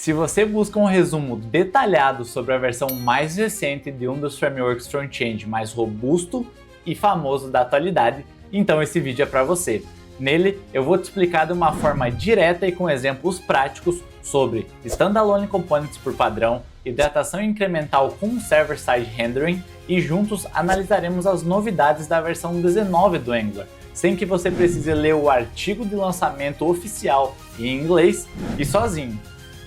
Se você busca um resumo detalhado sobre a versão mais recente de um dos frameworks front-end mais robusto e famoso da atualidade, então esse vídeo é para você. Nele, eu vou te explicar de uma forma direta e com exemplos práticos sobre Standalone Components por padrão, hidratação incremental com Server-Side Rendering e juntos analisaremos as novidades da versão 19 do Angular, sem que você precise ler o artigo de lançamento oficial em inglês e sozinho.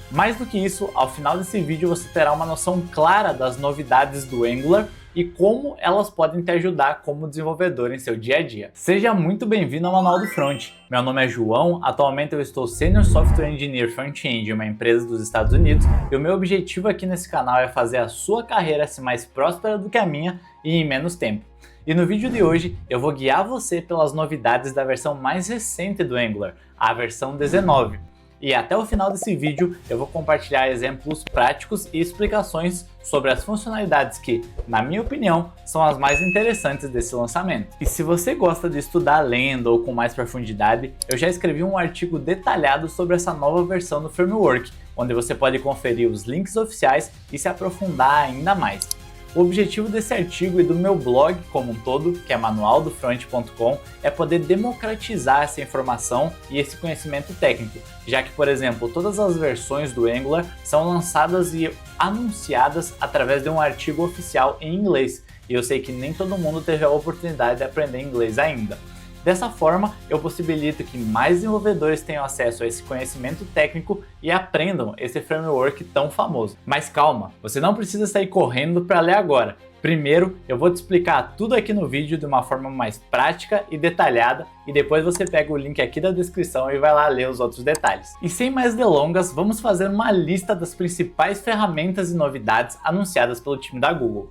Mais do que isso, ao final desse vídeo você terá uma noção clara das novidades do Angular e como elas podem te ajudar como desenvolvedor em seu dia a dia. Seja muito bem-vindo ao Manual do Front. Meu nome é João, atualmente eu estou Senior Software Engineer Front-End em uma empresa dos Estados Unidos e o meu objetivo aqui nesse canal é fazer a sua carreira ser mais próspera do que a minha e em menos tempo. E no vídeo de hoje eu vou guiar você pelas novidades da versão mais recente do Angular, a versão 19. E até o final desse vídeo eu vou compartilhar exemplos práticos e explicações sobre as funcionalidades que, na minha opinião, são as mais interessantes desse lançamento. E se você gosta de estudar lendo ou com mais profundidade, eu já escrevi um artigo detalhado sobre essa nova versão do framework, onde você pode conferir os links oficiais e se aprofundar ainda mais. O objetivo desse artigo e do meu blog como um todo, que é manualdofront.com, é poder democratizar essa informação e esse conhecimento técnico, já que, por exemplo, todas as versões do Angular são lançadas e anunciadas através de um artigo oficial em inglês, e eu sei que nem todo mundo teve a oportunidade de aprender inglês ainda. Dessa forma, eu possibilito que mais desenvolvedores tenham acesso a esse conhecimento técnico e aprendam esse framework tão famoso. Mas calma, você não precisa sair correndo para ler agora. Primeiro, eu vou te explicar tudo aqui no vídeo de uma forma mais prática e detalhada e depois você pega o link aqui da descrição e vai lá ler os outros detalhes. E sem mais delongas, vamos fazer uma lista das principais ferramentas e novidades anunciadas pelo time da Google.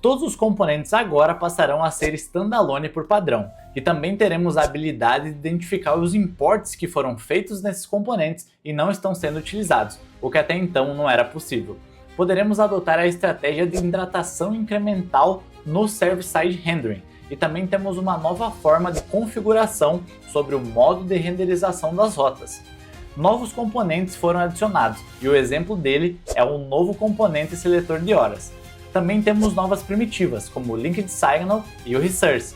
Todos os componentes agora passarão a ser standalone por padrão, e também teremos a habilidade de identificar os imports que foram feitos nesses componentes e não estão sendo utilizados, o que até então não era possível. Poderemos adotar a estratégia de hidratação incremental no Server-Side Rendering, e também temos uma nova forma de configuração sobre o modo de renderização das rotas. Novos componentes foram adicionados, e o exemplo dele é o novo componente seletor de horas. Também temos novas primitivas, como o Linked Signal e o Resource.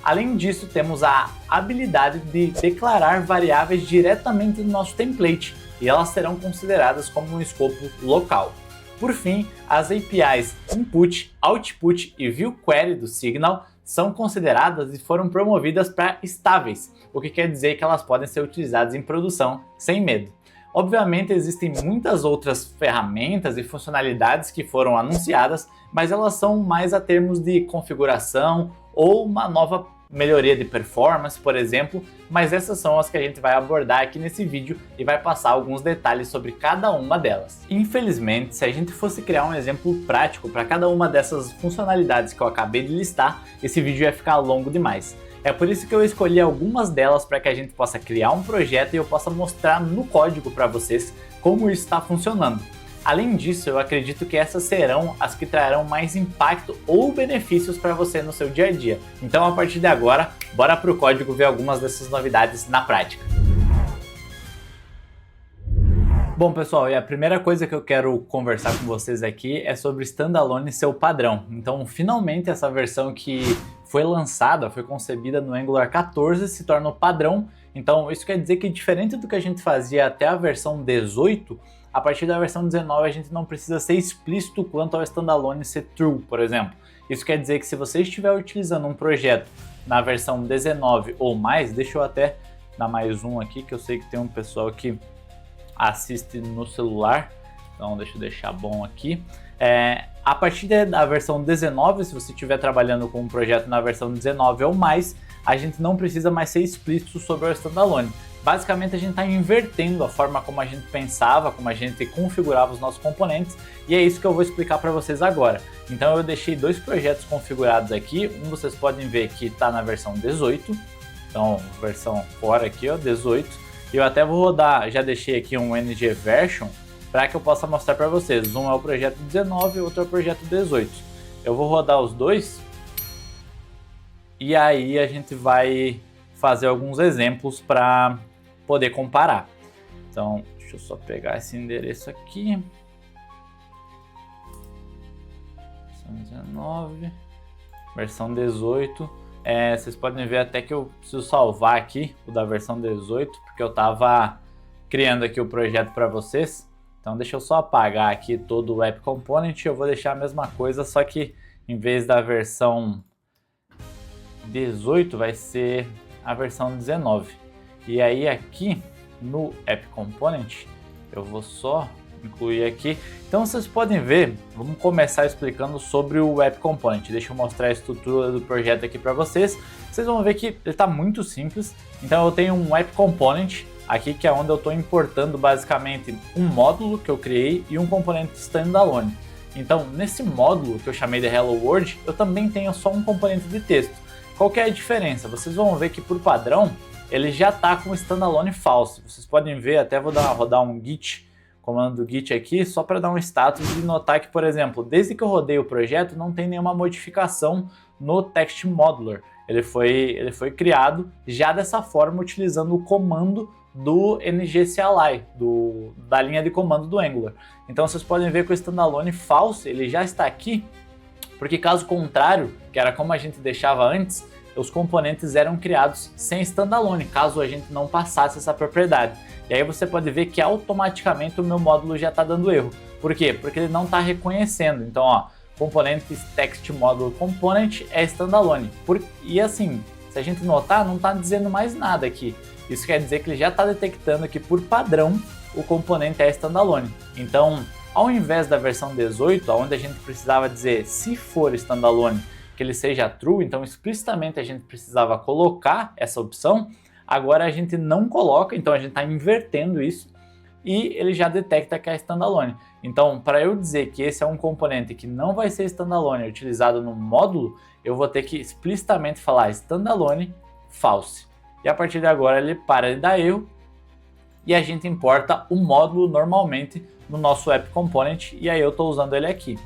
Além disso, temos a habilidade de declarar variáveis diretamente no nosso template, e elas serão consideradas como um escopo local. Por fim, as APIs Input, Output e ViewQuery do Signal são consideradas e foram promovidas para estáveis, o que quer dizer que elas podem ser utilizadas em produção sem medo. Obviamente existem muitas outras ferramentas e funcionalidades que foram anunciadas, mas elas são mais a termos de configuração ou uma nova melhoria de performance, por exemplo, mas essas são as que a gente vai abordar aqui nesse vídeo e vai passar alguns detalhes sobre cada uma delas. Infelizmente, se a gente fosse criar um exemplo prático para cada uma dessas funcionalidades que eu acabei de listar, esse vídeo ia ficar longo demais. É por isso que eu escolhi algumas delas para que a gente possa criar um projeto e eu possa mostrar no código para vocês como isso está funcionando. Além disso, eu acredito que essas serão as que trarão mais impacto ou benefícios para você no seu dia a dia. Então, a partir de agora, bora para o código ver algumas dessas novidades na prática. Bom pessoal, e a primeira coisa que eu quero conversar com vocês aqui é sobre Standalone ser o padrão. Então, finalmente essa versão que foi lançada, foi concebida no Angular 14, se torna o padrão. Então, isso quer dizer que diferente do que a gente fazia até a versão 18, a partir da versão 19 a gente não precisa ser explícito quanto ao Standalone ser true, por exemplo. Isso quer dizer que se você estiver utilizando um projeto na versão 19 ou mais, deixa eu até dar mais um aqui, que eu sei que tem um pessoal que assiste no celular, então deixa eu deixar bom aqui. A partir da versão 19, se você estiver trabalhando com um projeto na versão 19 ou mais, a gente não precisa mais ser explícito sobre o Standalone. Basicamente a gente está invertendo a forma como a gente pensava, como a gente configurava os nossos componentes, e é isso que eu vou explicar para vocês agora. Então eu deixei dois projetos configurados aqui, um vocês podem ver que está na versão 18, então versão fora aqui, ó, 18, e eu até vou rodar, já deixei aqui um ng version para que eu possa mostrar para vocês. Um é o projeto 19 e o outro é o projeto 18. Eu vou rodar os dois e aí a gente vai fazer alguns exemplos para poder comparar. Então, deixa Deixa eu só pegar esse endereço aqui. Versão 19, versão 18. Vocês podem ver até que eu preciso salvar aqui o da versão 18, porque eu estava criando aqui o projeto para vocês. Então deixa eu só apagar aqui todo o App Component. Eu vou deixar a mesma coisa, só que em vez da versão 18 vai ser a versão 19. E aí aqui no App Component eu vou só incluir aqui. Então vocês podem ver, vamos começar explicando sobre o App Component. Deixa eu mostrar a estrutura do projeto aqui para vocês. Vocês vão ver que ele está muito simples. Então eu tenho um App Component aqui, que é onde eu estou importando basicamente um módulo que eu criei e um componente standalone. Então nesse módulo que eu chamei de Hello World, eu também tenho só um componente de texto. Qual que é a diferença? Vocês vão ver que por padrão ele já está com standalone false. Vocês podem ver, até vou rodar um git, comando do git aqui, só para dar um status e notar que, por exemplo, desde que eu rodei o projeto, não tem nenhuma modificação no text modular. Ele foi criado já dessa forma, utilizando o comando do ngCli, da linha de comando do Angular. Então vocês podem ver que o standalone false ele já está aqui, porque caso contrário, que era como a gente deixava antes, os componentes eram criados sem standalone, caso a gente não passasse essa propriedade. E aí você pode ver que automaticamente o meu módulo já está dando erro. Por quê? Porque ele não está reconhecendo. Então, ó, componentes text module component é standalone. E assim, se a gente notar, não está dizendo mais nada aqui. Isso quer dizer que ele já está detectando que por padrão o componente é standalone. Então, ao invés da versão 18, onde a gente precisava dizer se for standalone, que ele seja true, então explicitamente a gente precisava colocar essa opção, agora a gente não coloca, então a gente está invertendo isso e ele já detecta que é standalone. Então, para eu dizer que esse é um componente que não vai ser standalone utilizado no módulo, eu vou ter que explicitamente falar standalone false. E a partir de agora ele para de dar erro e a gente importa o módulo normalmente no nosso App Component e aí eu estou usando ele aqui.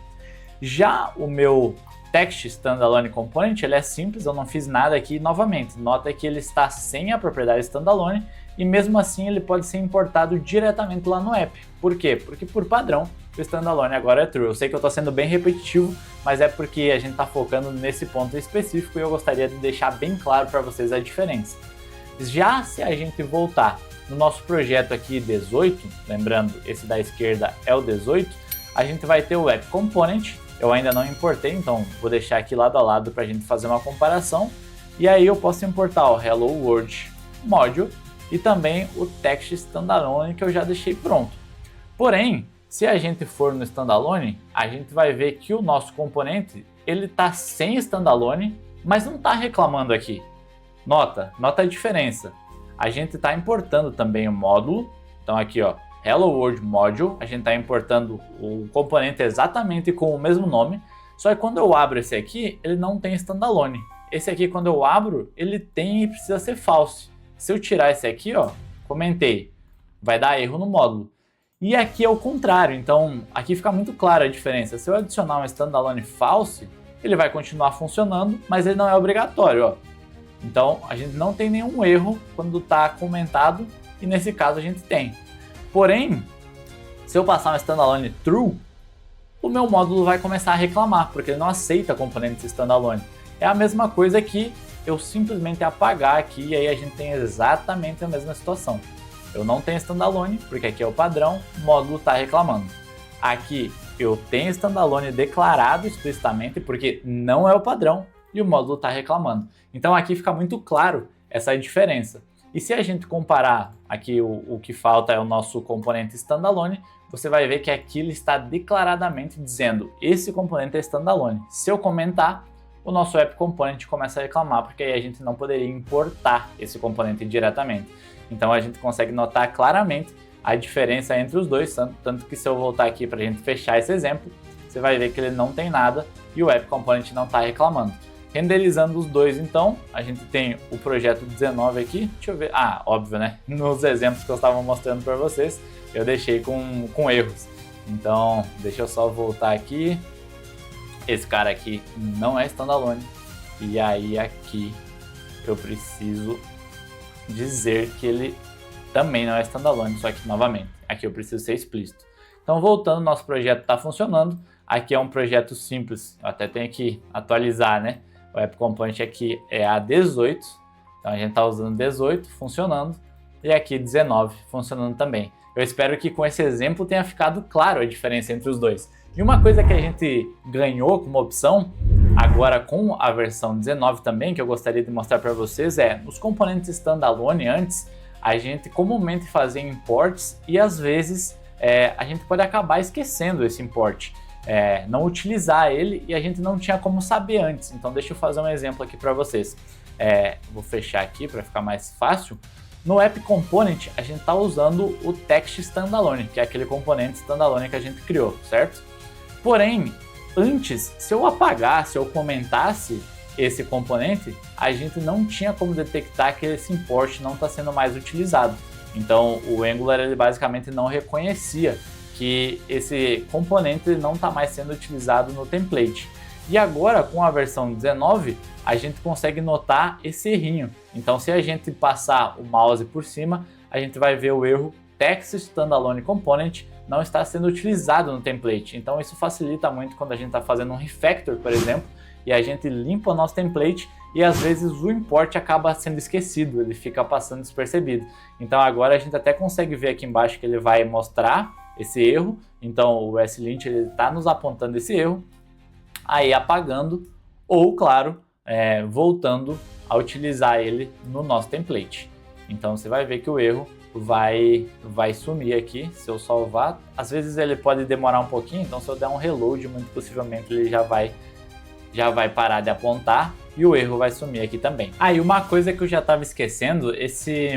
Já o meu text standalone component, ele é simples, eu não fiz nada aqui novamente. Nota que ele está sem a propriedade standalone e mesmo assim ele pode ser importado diretamente lá no app. Por quê? Porque por padrão o standalone agora é true. Eu sei que eu estou sendo bem repetitivo, mas é porque a gente está focando nesse ponto específico e eu gostaria de deixar bem claro para vocês a diferença. Já se a gente voltar no nosso projeto aqui 18, lembrando, esse da esquerda é o 18, a gente vai ter o App Component. Eu ainda não importei, então vou deixar aqui lado a lado para a gente fazer uma comparação. E aí eu posso importar o Hello World Module e também o Text Standalone que eu já deixei pronto. Porém, se a gente for no Standalone, a gente vai ver que o nosso componente ele está sem Standalone, mas não está reclamando aqui. Nota a diferença. A gente está importando também o módulo, então aqui ó, Hello World Module, a gente está importando o componente exatamente com o mesmo nome, só que quando eu abro esse aqui, ele não tem standalone. Esse aqui, quando eu abro, ele tem e precisa ser false. Se eu tirar esse aqui, ó, comentei, vai dar erro no módulo. E aqui é o contrário, então aqui fica muito clara a diferença. Se eu adicionar um standalone false, ele vai continuar funcionando, mas ele não é obrigatório, ó. Então a gente não tem nenhum erro quando está comentado e nesse caso a gente tem. Porém, se eu passar um standalone true, o meu módulo vai começar a reclamar, porque ele não aceita componentes standalone. É a mesma coisa que eu simplesmente apagar aqui e aí a gente tem exatamente a mesma situação. Eu não tenho standalone, porque aqui é o padrão, o módulo está reclamando. Aqui eu tenho standalone declarado explicitamente, porque não é o padrão, e o módulo está reclamando. Então aqui fica muito claro essa diferença. E se a gente comparar aqui o que falta é o nosso componente standalone, você vai ver que aqui ele está declaradamente dizendo esse componente é standalone. Se eu comentar, o nosso App Component começa a reclamar, porque aí a gente não poderia importar esse componente diretamente. Então a gente consegue notar claramente a diferença entre os dois, tanto que se eu voltar aqui para a gente fechar esse exemplo, você vai ver que ele não tem nada e o App Component não está reclamando. Renderizando os dois, então, a gente tem o projeto 19 aqui, deixa eu ver, óbvio, né, nos exemplos que eu estava mostrando para vocês, eu deixei com erros, então, deixa eu só voltar aqui, esse cara aqui não é standalone, e aí aqui eu preciso dizer que ele também não é standalone, só que novamente, aqui eu preciso ser explícito. Então voltando, nosso projeto está funcionando, aqui é um projeto simples, eu até tenho que atualizar, né? O App Component aqui é a 18, então a gente está usando 18 funcionando, e aqui 19 funcionando também. Eu espero que com esse exemplo tenha ficado claro a diferença entre os dois. E uma coisa que a gente ganhou como opção, agora com a versão 19 também, que eu gostaria de mostrar para vocês, é os componentes standalone antes, a gente comumente fazia imports e às vezes a gente pode acabar esquecendo esse import, não utilizar ele e a gente não tinha como saber antes. Então deixa eu fazer um exemplo aqui para vocês. Vou fechar aqui para ficar mais fácil. No App Component a gente está usando o Text Standalone, que é aquele componente standalone que a gente criou, certo? Porém, antes, se eu apagasse ou comentasse esse componente, a gente não tinha como detectar que esse import não está sendo mais utilizado. Então o Angular ele basicamente não reconhecia que esse componente não está mais sendo utilizado no template. E agora com a versão 19 a gente consegue notar esse errinho. Então se a gente passar o mouse por cima, a gente vai ver o erro Text Standalone Component não está sendo utilizado no template. Então isso facilita muito quando a gente está fazendo um refactor, por exemplo, e a gente limpa o nosso template e às vezes o import acaba sendo esquecido, ele fica passando despercebido. Então agora a gente até consegue ver aqui embaixo que ele vai mostrar esse erro. Então o SLint está nos apontando esse erro, aí apagando ou, claro, voltando a utilizar ele no nosso template. Então você vai ver que o erro vai sumir aqui se eu salvar. Às vezes ele pode demorar um pouquinho, então se eu der um reload, muito possivelmente ele já vai parar de apontar e o erro vai sumir aqui também. E uma coisa que eu já estava esquecendo, esse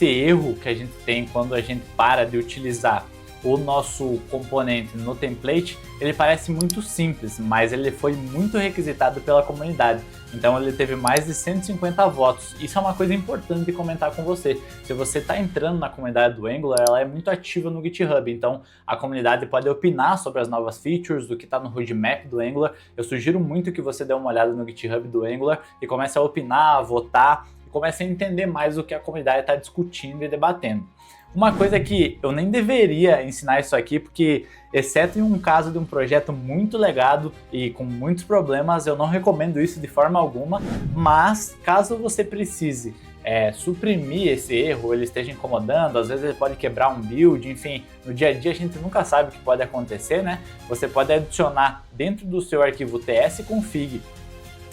erro que a gente tem quando a gente para de utilizar o nosso componente no template, ele parece muito simples, mas ele foi muito requisitado pela comunidade. Então ele teve mais de 150 votos. Isso é uma coisa importante de comentar com você. Se você está entrando na comunidade do Angular, ela é muito ativa no GitHub. Então a comunidade pode opinar sobre as novas features, do que está no roadmap do Angular. Eu sugiro muito que você dê uma olhada no GitHub do Angular e comece a opinar, a votar, e comece a entender mais o que a comunidade está discutindo e debatendo. Uma coisa que eu nem deveria ensinar isso aqui, porque exceto em um caso de um projeto muito legado e com muitos problemas, eu não recomendo isso de forma alguma, mas caso você precise suprimir esse erro, ele esteja incomodando, às vezes ele pode quebrar um build, enfim, no dia a dia a gente nunca sabe o que pode acontecer, né? Você pode adicionar dentro do seu arquivo tsconfig,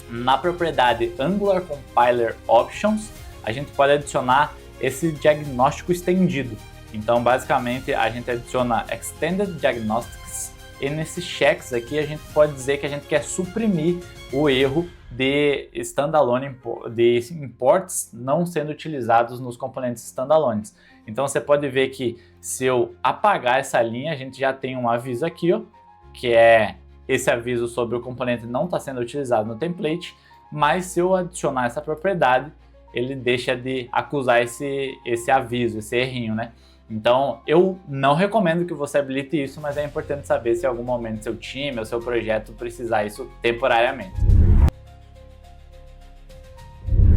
na propriedade Angular Compiler Options, a gente pode adicionar esse diagnóstico estendido. Então basicamente a gente adiciona Extended Diagnostics e nesses checks aqui a gente pode dizer que a gente quer suprimir o erro de standalone, de imports não sendo utilizados nos componentes standalones. Então você pode ver que se eu apagar essa linha, a gente já tem um aviso aqui, ó, que é esse aviso sobre o componente não está sendo utilizado no template, mas se eu adicionar essa propriedade, ele deixa de acusar esse aviso, esse errinho, né? Então, eu não recomendo que você habilite isso, mas é importante saber se em algum momento seu time ou seu projeto precisar isso temporariamente.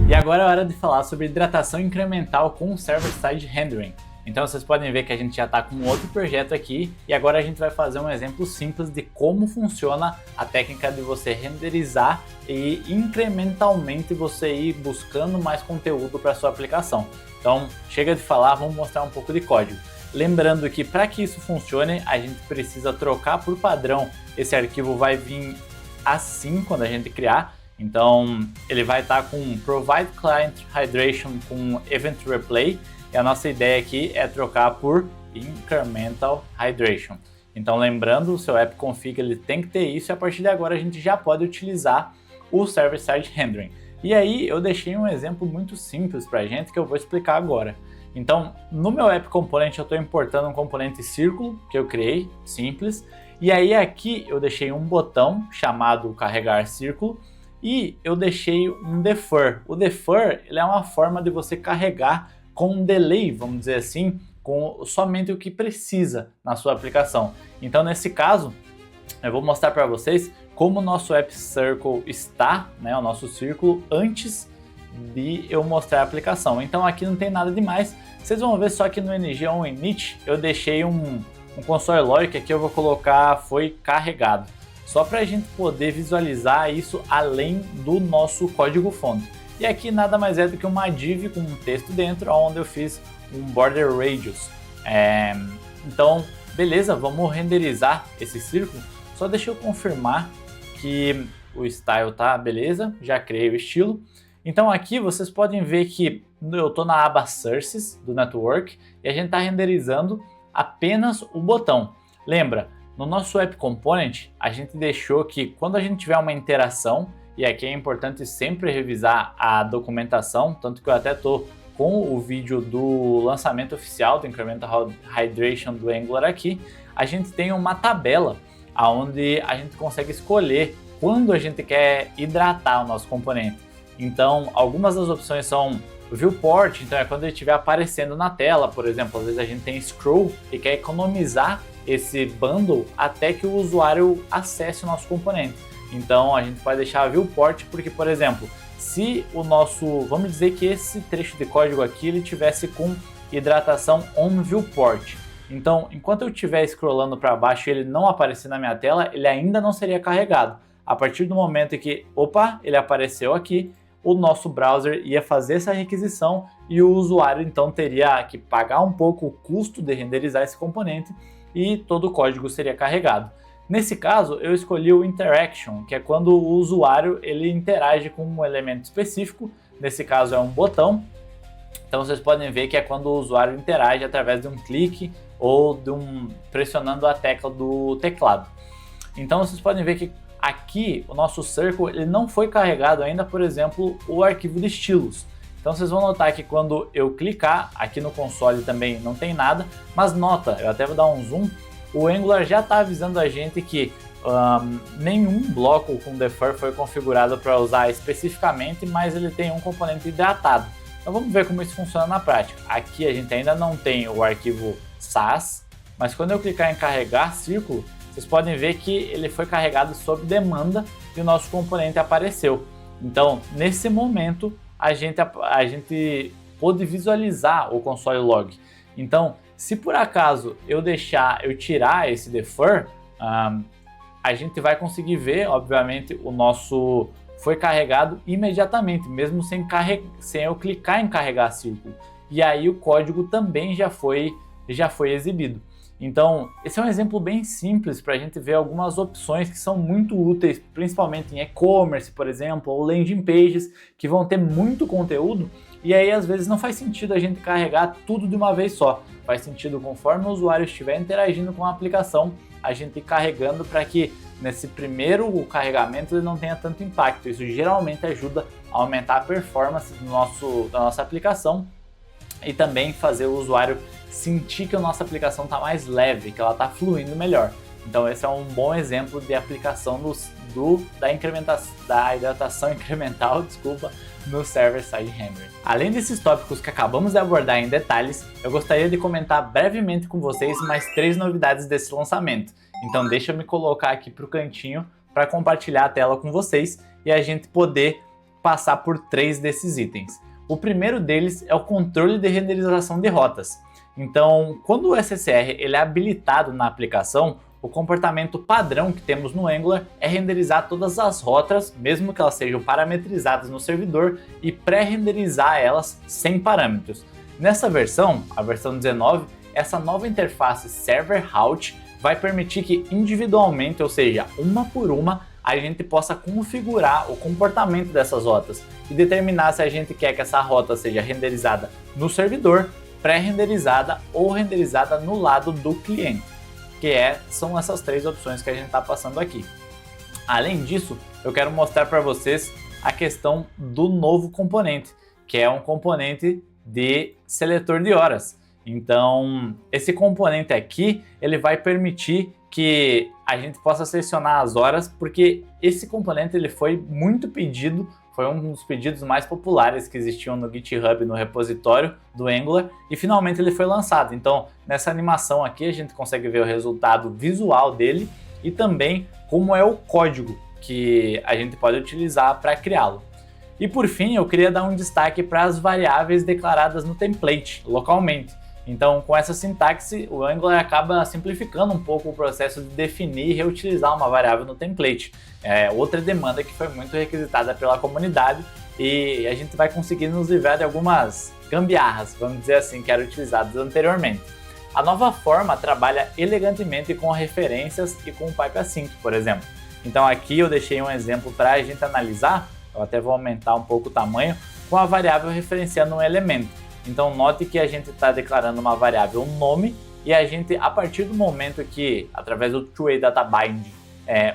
E agora é hora de falar sobre hidratação incremental com server-side rendering. Então vocês podem ver que a gente já está com outro projeto aqui e agora a gente vai fazer um exemplo simples de como funciona a técnica de você renderizar e incrementalmente você ir buscando mais conteúdo para sua aplicação. Então chega de falar, vamos mostrar um pouco de código. Lembrando que para que isso funcione, a gente precisa trocar por padrão. Esse arquivo vai vir assim quando a gente criar. Então ele vai estar com Provide Client Hydration com Event Replay. E a nossa ideia aqui é trocar por Incremental Hydration. Então lembrando, o seu app config ele tem que ter isso e a partir de agora a gente já pode utilizar o Server-Side Rendering. E aí eu deixei um exemplo muito simples para a gente que eu vou explicar agora. Então no meu App Component eu estou importando um componente círculo que eu criei, simples. E aí aqui eu deixei um botão chamado Carregar Círculo e eu deixei um defer. O defer ele é uma forma de você carregar com um delay, vamos dizer assim, com somente o que precisa na sua aplicação. Então nesse caso, eu vou mostrar para vocês como o nosso App Circle está, né, o nosso círculo, antes de eu mostrar a aplicação. Então aqui não tem nada demais. Vocês vão ver só que no NG On Init eu deixei um console log que aqui eu vou colocar foi carregado. Só para a gente poder visualizar isso além do nosso código fonte. E aqui nada mais é do que uma div com um texto dentro, onde eu fiz um border radius. Então, beleza, vamos renderizar esse círculo. Só deixa eu confirmar que o style tá beleza, já criei o estilo. Então aqui vocês podem ver que eu estou na aba Sources do Network e a gente está renderizando apenas o botão. Lembra, no nosso App Component a gente deixou que quando a gente tiver uma interação, e aqui é importante sempre revisar a documentação, tanto que eu até estou com o vídeo do lançamento oficial do Incremental Hydration do Angular aqui, a gente tem uma tabela onde a gente consegue escolher quando a gente quer hidratar o nosso componente. Então, algumas das opções são Viewport, então é quando ele estiver aparecendo na tela, por exemplo, às vezes a gente tem Scroll e quer economizar esse bundle até que o usuário acesse o nosso componente. Então a gente pode deixar Viewport porque, por exemplo, se o nosso, vamos dizer que esse trecho de código aqui ele tivesse com hidratação on Viewport. Então, enquanto eu estiver scrollando para baixo e ele não aparecer na minha tela, ele ainda não seria carregado. A partir do momento em que, opa, ele apareceu aqui, o nosso browser ia fazer essa requisição e o usuário então teria que pagar um pouco o custo de renderizar esse componente e todo o código seria carregado. Nesse caso, eu escolhi o Interaction, que é quando o usuário ele interage com um elemento específico, nesse caso é um botão. Então vocês podem ver que é quando o usuário interage através de um clique ou pressionando a tecla do teclado. Então vocês podem ver que aqui o nosso circle ele não foi carregado ainda, por exemplo, o arquivo de estilos. Então vocês vão notar que quando eu clicar, aqui no console também não tem nada, mas nota, eu até vou dar um zoom, o Angular já está avisando a gente que nenhum bloco com defer foi configurado para usar especificamente, mas ele tem um componente hidratado. Então vamos ver como isso funciona na prática. Aqui a gente ainda não tem o arquivo SAS, mas quando eu clicar em carregar círculo, vocês podem ver que ele foi carregado sob demanda e o nosso componente apareceu. Então nesse momento a gente pôde visualizar o console log. Então se por acaso eu tirar esse defer, a gente vai conseguir ver, obviamente, o nosso foi carregado imediatamente, mesmo sem eu clicar em carregar círculo. E aí o código também já foi exibido. Então, esse é um exemplo bem simples para a gente ver algumas opções que são muito úteis, principalmente em e-commerce, por exemplo, ou landing pages, que vão ter muito conteúdo, e aí às vezes não faz sentido a gente carregar tudo de uma vez só. Faz sentido conforme o usuário estiver interagindo com a aplicação, a gente ir carregando para que nesse primeiro carregamento ele não tenha tanto impacto. Isso geralmente ajuda a aumentar a performance da nossa aplicação e também fazer o usuário sentir que a nossa aplicação está mais leve, que ela está fluindo melhor. Então esse é um bom exemplo de aplicação da hidratação incremental, no server-side rendering. Além desses tópicos que acabamos de abordar em detalhes, eu gostaria de comentar brevemente com vocês mais 3 novidades desse lançamento. Então deixa eu me colocar aqui para o cantinho para compartilhar a tela com vocês e a gente poder passar por 3 desses itens. O primeiro deles é o controle de renderização de rotas. Então, quando o SSR ele é habilitado na aplicação, o comportamento padrão que temos no Angular é renderizar todas as rotas, mesmo que elas sejam parametrizadas no servidor, e pré-renderizar elas sem parâmetros. Nessa versão, a versão 19, essa nova interface Server Route vai permitir que individualmente, ou seja, uma por uma, a gente possa configurar o comportamento dessas rotas e determinar se a gente quer que essa rota seja renderizada no servidor, pré-renderizada ou renderizada no lado do cliente, são essas 3 opções que a gente está passando aqui. Além disso, eu quero mostrar para vocês a questão do novo componente, que é um componente de seletor de horas. Então, esse componente aqui, ele vai permitir que a gente possa selecionar as horas, porque esse componente ele foi muito pedido, foi um dos pedidos mais populares que existiam no GitHub, no repositório do Angular, e finalmente ele foi lançado. Então, nessa animação aqui, a gente consegue ver o resultado visual dele e também como é o código que a gente pode utilizar para criá-lo. E por fim, eu queria dar um destaque para as variáveis declaradas no template, localmente. Então, com essa sintaxe, o Angular acaba simplificando um pouco o processo de definir e reutilizar uma variável no template. É outra demanda que foi muito requisitada pela comunidade e a gente vai conseguir nos livrar de algumas gambiarras, vamos dizer assim, que eram utilizadas anteriormente. A nova forma trabalha elegantemente com referências e com o pipe async, por exemplo. Então aqui eu deixei um exemplo para a gente analisar, eu até vou aumentar um pouco o tamanho, com a variável referenciando um elemento. Então note que a gente está declarando uma variável nome e a gente, a partir do momento que, através do two-way data binding,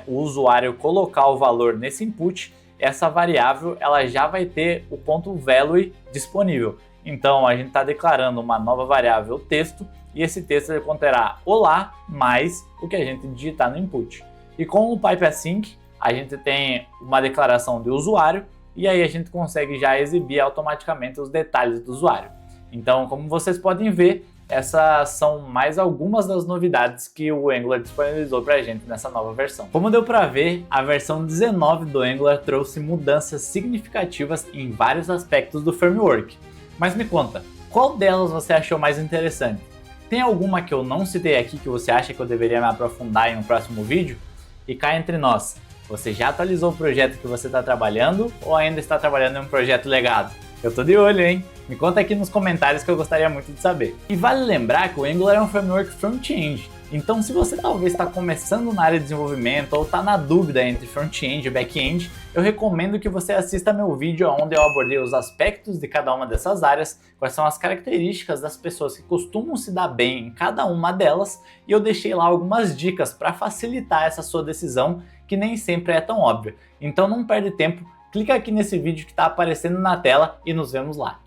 o usuário colocar o valor nesse input, essa variável ela já vai ter o ponto value disponível. Então a gente está declarando uma nova variável texto e esse texto ele conterá olá mais o que a gente digitar no input. E com o pipe async a gente tem uma declaração de usuário e aí a gente consegue já exibir automaticamente os detalhes do usuário. Então, como vocês podem ver, essas são mais algumas das novidades que o Angular disponibilizou para a gente nessa nova versão. Como deu para ver, a versão 19 do Angular trouxe mudanças significativas em vários aspectos do framework. Mas me conta, qual delas você achou mais interessante? Tem alguma que eu não citei aqui que você acha que eu deveria me aprofundar em um próximo vídeo? E cá entre nós, você já atualizou o projeto que você está trabalhando ou ainda está trabalhando em um projeto legado? Eu tô de olho, hein? Me conta aqui nos comentários que eu gostaria muito de saber. E vale lembrar que o Angular é um framework front-end, então se você talvez está começando na área de desenvolvimento ou está na dúvida entre front-end e back-end, eu recomendo que você assista meu vídeo onde eu abordei os aspectos de cada uma dessas áreas, quais são as características das pessoas que costumam se dar bem em cada uma delas, e eu deixei lá algumas dicas para facilitar essa sua decisão, que nem sempre é tão óbvia. Então não perde tempo, clica aqui nesse vídeo que está aparecendo na tela e nos vemos lá.